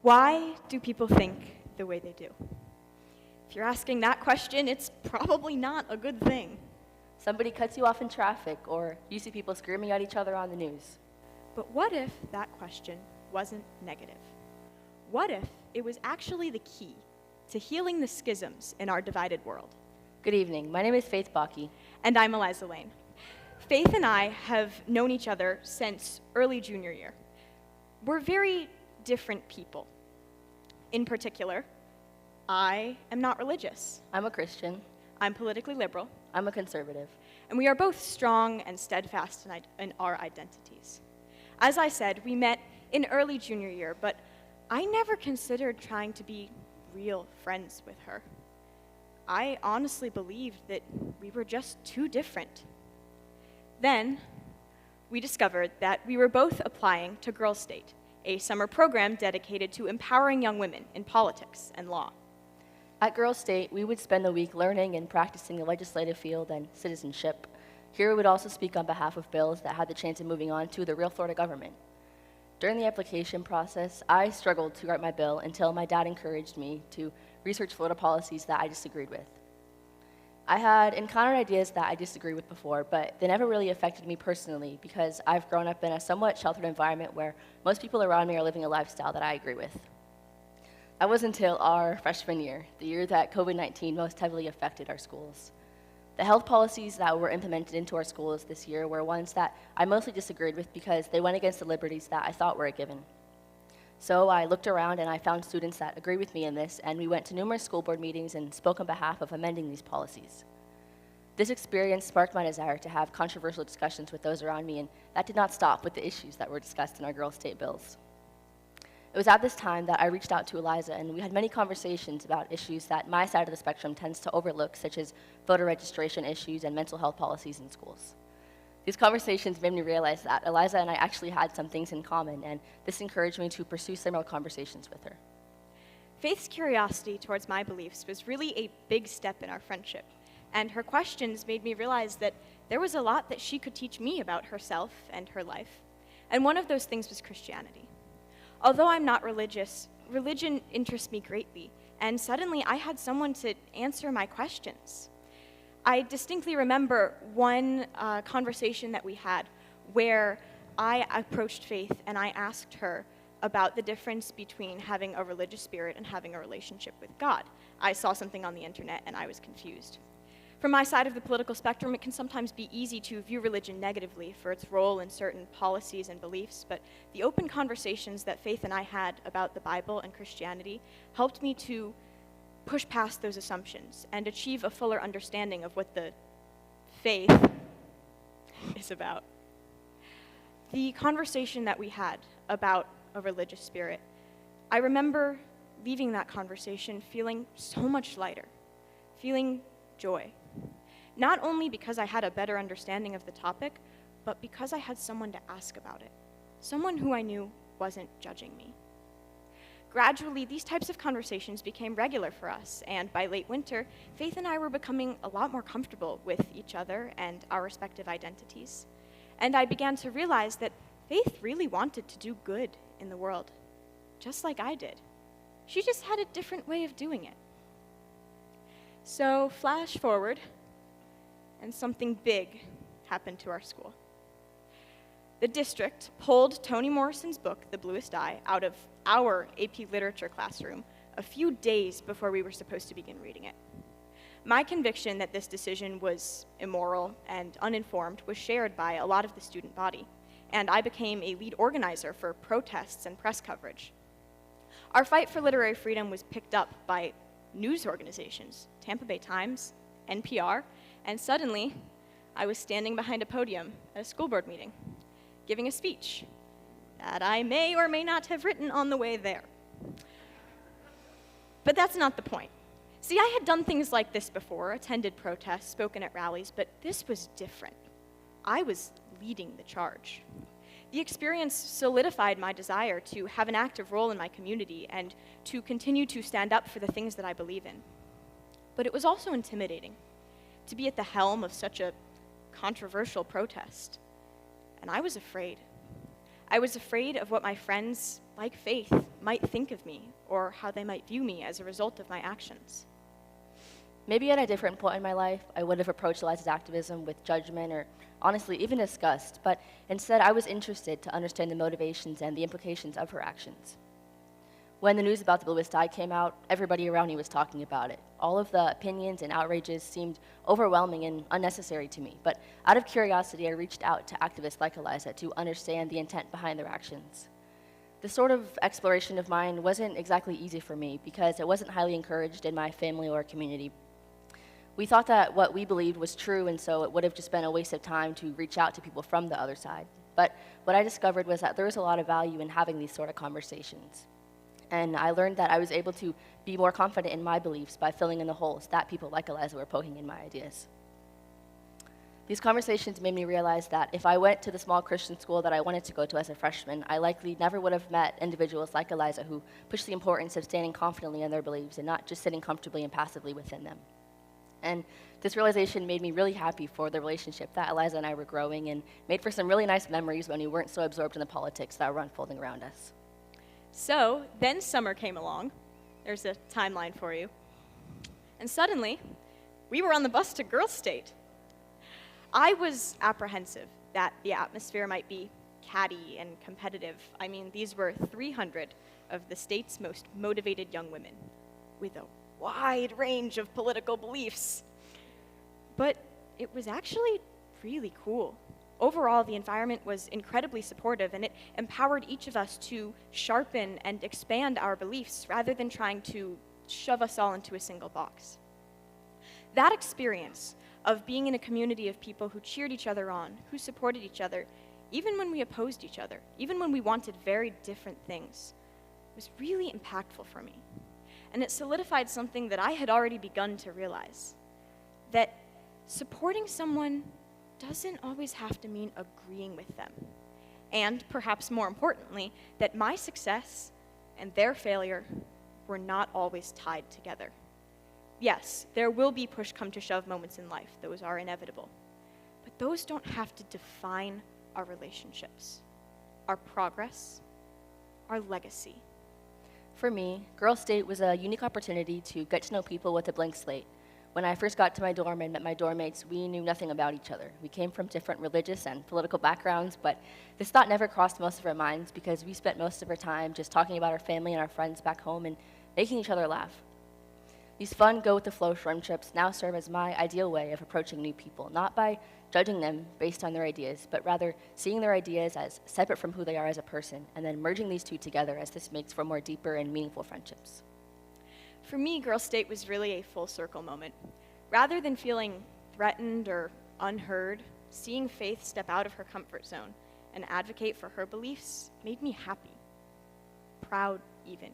Why do people think the way they do? If you're asking that question, it's probably not a good thing. Somebody cuts you off in traffic, or you see people screaming at each other on the news. But what if that question wasn't negative? What if it was actually the key to healing the schisms in our divided world? Good evening. My name is Bakke. And I'm Eliza Lane. Faith and I have known each other since early junior year. We're very different people. In particular, I am not religious. I'm a Christian. I'm politically liberal. I'm a conservative. And we are both strong and steadfast in our identities. As I said, we met in early junior year, but I never considered trying to be real friends with her. I honestly believed that we were just too different. Then, we discovered that we were both applying to Girls State, a summer program dedicated to empowering young women in politics and law. At Girls State, we would spend the week learning and practicing the legislative field and citizenship. Here we would also speak on behalf of bills that had the chance of moving on to the real Florida government. During the application process, I struggled to write my bill until my dad encouraged me to research Florida policies that I disagreed with. I had encountered ideas that I disagreed with before, but they never really affected me personally because I've grown up in a somewhat sheltered environment where most people around me are living a lifestyle that I agree with. That was until our freshman year, the year that COVID-19 most heavily affected our schools. The health policies that were implemented into our schools this year were ones that I mostly disagreed with because they went against the liberties that I thought were a given. So I looked around and I found students that agree with me in this, and we went to numerous school board meetings and spoke on behalf of amending these policies. This experience sparked my desire to have controversial discussions with those around me, and that did not stop with the issues that were discussed in our Girls State bills. It was at this time that I reached out to Eliza, and we had many conversations about issues that my side of the spectrum tends to overlook, such as voter registration issues and mental health policies in schools. These conversations made me realize that Eliza and I actually had some things in common, and this encouraged me to pursue similar conversations with her. Faith's curiosity towards my beliefs was really a big step in our friendship, and her questions made me realize that there was a lot that she could teach me about herself and her life, and one of those things was Christianity. Although I'm not religious, religion interests me greatly, and suddenly I had someone to answer my questions. I distinctly remember one conversation that we had where I approached Faith and I asked her about the difference between having a religious spirit and having a relationship with God. I saw something on the internet and I was confused. From my side of the political spectrum, it can sometimes be easy to view religion negatively for its role in certain policies and beliefs, but the open conversations that Faith and I had about the Bible and Christianity helped me to push past those assumptions and achieve a fuller understanding of what the faith is about. The conversation that we had about a religious spirit, I remember leaving that conversation feeling so much lighter, feeling joy. Not only because I had a better understanding of the topic, but because I had someone to ask about it, someone who I knew wasn't judging me. Gradually, these types of conversations became regular for us, and by late winter, Faith and I were becoming a lot more comfortable with each other and our respective identities. And I began to realize that Faith really wanted to do good in the world, just like I did. She just had a different way of doing it. So, flash forward, and something big happened to our school. The district pulled Toni Morrison's book, The Bluest Eye, out of our AP Literature classroom a few days before we were supposed to begin reading it. My conviction that this decision was immoral and uninformed was shared by a lot of the student body, and I became a lead organizer for protests and press coverage. Our fight for literary freedom was picked up by news organizations, Tampa Bay Times, NPR, and suddenly I was standing behind a podium at a school board meeting, giving a speech that I may or may not have written on the way there. But that's not the point. See, I had done things like this before, attended protests, spoken at rallies, but this was different. I was leading the charge. The experience solidified my desire to have an active role in my community and to continue to stand up for the things that I believe in. But it was also intimidating to be at the helm of such a controversial protest. And I was afraid. I was afraid of what my friends like Faith, might think of me or how they might view me as a result of my actions. Maybe at a different point in my life, I would have approached Eliza's activism with judgment or honestly even disgust, but instead I was interested to understand the motivations and the implications of her actions. When the news about the Blue Tide came out, everybody around me was talking about it. All of the opinions and outrages seemed overwhelming and unnecessary to me, but out of curiosity, I reached out to activists like Eliza to understand the intent behind their actions. This sort of exploration of mine wasn't exactly easy for me because it wasn't highly encouraged in my family or community. We thought that what we believed was true, and so it would have just been a waste of time to reach out to people from the other side. But what I discovered was that there was a lot of value in having these sort of conversations. And I learned that I was able to be more confident in my beliefs by filling in the holes that people like Eliza were poking in my ideas. These conversations made me realize that if I went to the small Christian school that I wanted to go to as a freshman, I likely never would have met individuals like Eliza who push the importance of standing confidently in their beliefs and not just sitting comfortably and passively within them. And this realization made me really happy for the relationship that Eliza and I were growing and made for some really nice memories when we weren't so absorbed in the politics that were unfolding around us. So then summer came along. There's a timeline for you. And suddenly, we were on the bus to Girls' State. I was apprehensive that the atmosphere might be catty and competitive. I mean, these were 300 of the state's most motivated young women with a wide range of political beliefs. But it was actually really cool. Overall, the environment was incredibly supportive, and it empowered each of us to sharpen and expand our beliefs rather than trying to shove us all into a single box. That experience of being in a community of people who cheered each other on, who supported each other, even when we opposed each other, even when we wanted very different things, was really impactful for me. And it solidified something that I had already begun to realize, that supporting someone doesn't always have to mean agreeing with them. And perhaps more importantly, that my success and their failure were not always tied together. Yes, there will be push-come-to-shove moments in life. Those are inevitable. But those don't have to define our relationships, our progress, our legacy. For me, Girls' State was a unique opportunity to get to know people with a blank slate. When I first got to my dorm and met my dorm mates, we knew nothing about each other. We came from different religious and political backgrounds, but this thought never crossed most of our minds because we spent most of our time just talking about our family and our friends back home and making each other laugh. These fun, go-with-the-flow friendships now serve as my ideal way of approaching new people, not by judging them based on their ideas, but rather seeing their ideas as separate from who they are as a person, and then merging these two together as this makes for more deeper and meaningful friendships. For me, Girls' State was really a full circle moment. Rather than feeling threatened or unheard, seeing Faith step out of her comfort zone and advocate for her beliefs made me happy, proud even.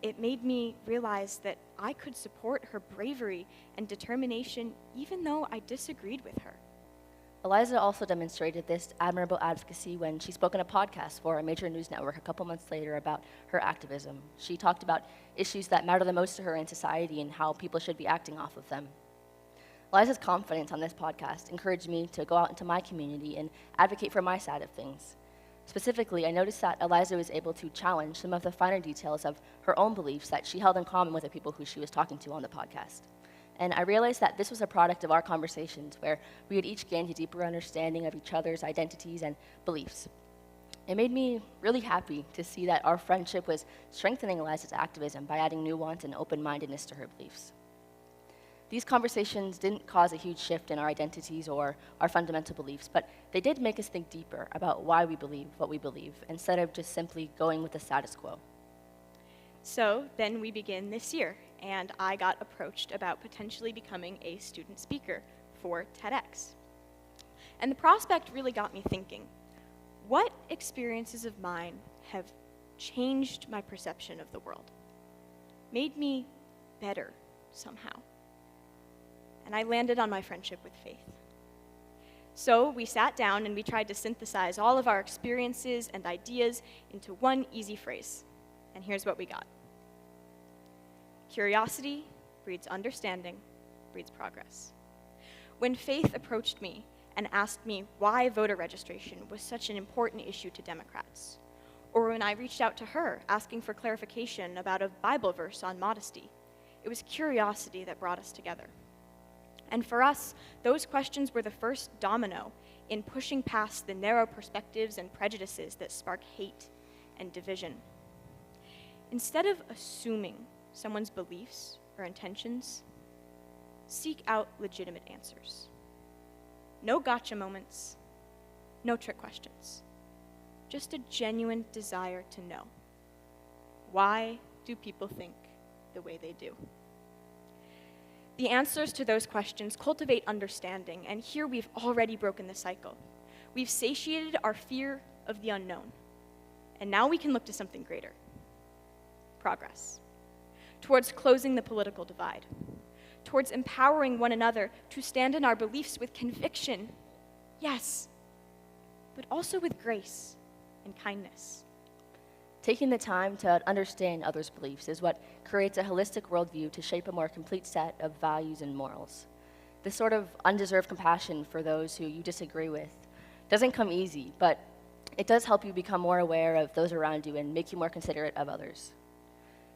It made me realize that I could support her bravery and determination even though I disagreed with her. Eliza also demonstrated this admirable advocacy when she spoke on a podcast for a major news network a couple months later about her activism. She talked about issues that matter the most to her in society and how people should be acting off of them. Eliza's confidence on this podcast encouraged me to go out into my community and advocate for my side of things. Specifically, I noticed that Eliza was able to challenge some of the finer details of her own beliefs that she held in common with the people who she was talking to on the podcast. And I realized that this was a product of our conversations where we had each gained a deeper understanding of each other's identities and beliefs. It made me really happy to see that our friendship was strengthening Eliza's activism by adding nuance and open-mindedness to her beliefs. These conversations didn't cause a huge shift in our identities or our fundamental beliefs, but they did make us think deeper about why we believe what we believe, instead of just simply going with the status quo. So then we begin this year, and I got approached about potentially becoming a student speaker for TEDx. And the prospect really got me thinking, what experiences of mine have changed my perception of the world, made me better somehow? And I landed on my friendship with Faith. So we sat down and we tried to synthesize all of our experiences and ideas into one easy phrase. And here's what we got. Curiosity breeds understanding, breeds progress. When Faith approached me and asked me why voter registration was such an important issue to Democrats, or when I reached out to her asking for clarification about a Bible verse on modesty. It was curiosity that brought us together. And for us, those questions were the first domino in pushing past the narrow perspectives and prejudices that spark hate and division. Instead of assuming someone's beliefs or intentions, seek out legitimate answers. No gotcha moments, no trick questions. Just a genuine desire to know. Why do people think the way they do? The answers to those questions cultivate understanding, and here we've already broken the cycle. We've satiated our fear of the unknown, and now we can look to something greater. Progress. Towards closing the political divide. Towards empowering one another to stand in our beliefs with conviction, yes, but also with grace and kindness. Taking the time to understand others' beliefs is what creates a holistic worldview to shape a more complete set of values and morals. This sort of undeserved compassion for those who you disagree with doesn't come easy, but it does help you become more aware of those around you and make you more considerate of others.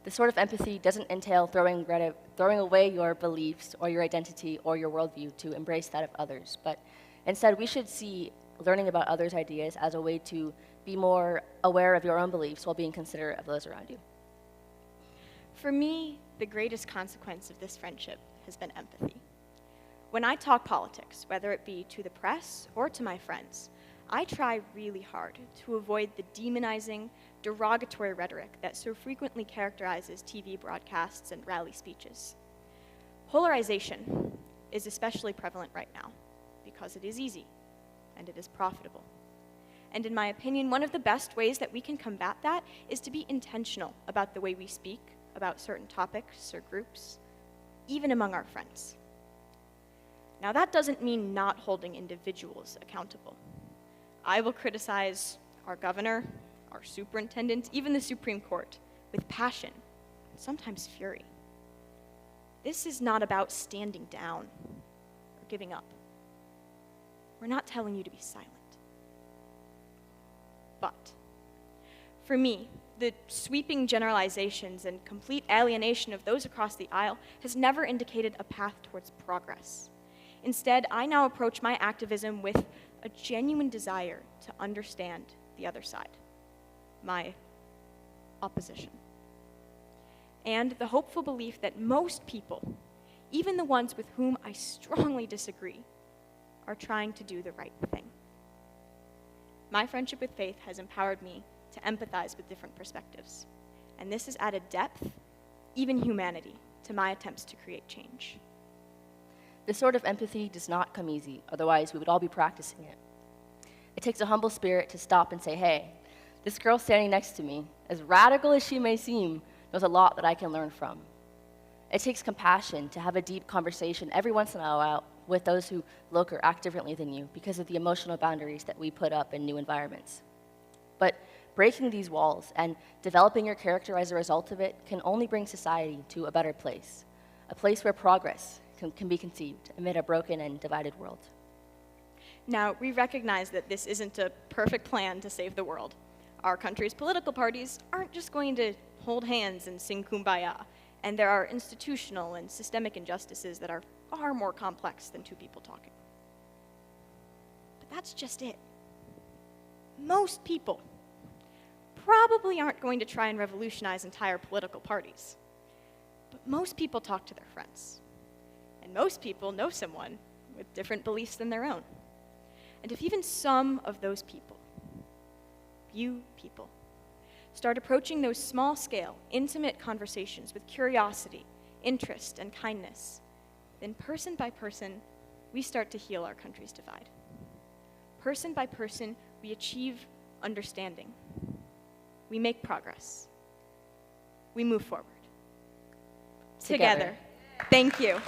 This sort of empathy doesn't entail throwing away your beliefs or your identity or your worldview to embrace that of others, but instead we should see learning about others' ideas as a way to be more aware of your own beliefs while being considerate of those around you. For me, the greatest consequence of this friendship has been empathy. When I talk politics, whether it be to the press or to my friends, I try really hard to avoid the demonizing, derogatory rhetoric that so frequently characterizes TV broadcasts and rally speeches. Polarization is especially prevalent right now because it is easy and it is profitable. And in my opinion, one of the best ways that we can combat that is to be intentional about the way we speak about certain topics or groups, even among our friends. Now, that doesn't mean not holding individuals accountable. I will criticize our governor, our superintendent, even the Supreme Court, with passion and sometimes fury. This is not about standing down or giving up. We're not telling you to be silent. But for me, the sweeping generalizations and complete alienation of those across the aisle has never indicated a path towards progress. Instead, I now approach my activism with a genuine desire to understand the other side, my opposition, and the hopeful belief that most people, even the ones with whom I strongly disagree, are trying to do the right thing. My friendship with Faith has empowered me to empathize with different perspectives, and this has added depth, even humanity, to my attempts to create change. This sort of empathy does not come easy, otherwise we would all be practicing it. It takes a humble spirit to stop and say, hey, this girl standing next to me, as radical as she may seem, knows a lot that I can learn from. It takes compassion to have a deep conversation every once in a while with those who look or act differently than you because of the emotional boundaries that we put up in new environments. But breaking these walls and developing your character as a result of it can only bring society to a better place, a place where progress can be conceived amid a broken and divided world. Now, we recognize that this isn't a perfect plan to save the world. Our country's political parties aren't just going to hold hands and sing Kumbaya, and there are institutional and systemic injustices that are far more complex than two people talking. But that's just it. Most people probably aren't going to try and revolutionize entire political parties, but most people talk to their friends, and most people know someone with different beliefs than their own. And if even some of those people, you people, start approaching those small-scale, intimate conversations with curiosity, interest, and kindness, then person by person, we start to heal our country's divide. Person by person, we achieve understanding. We make progress. We move forward. Together. Thank you.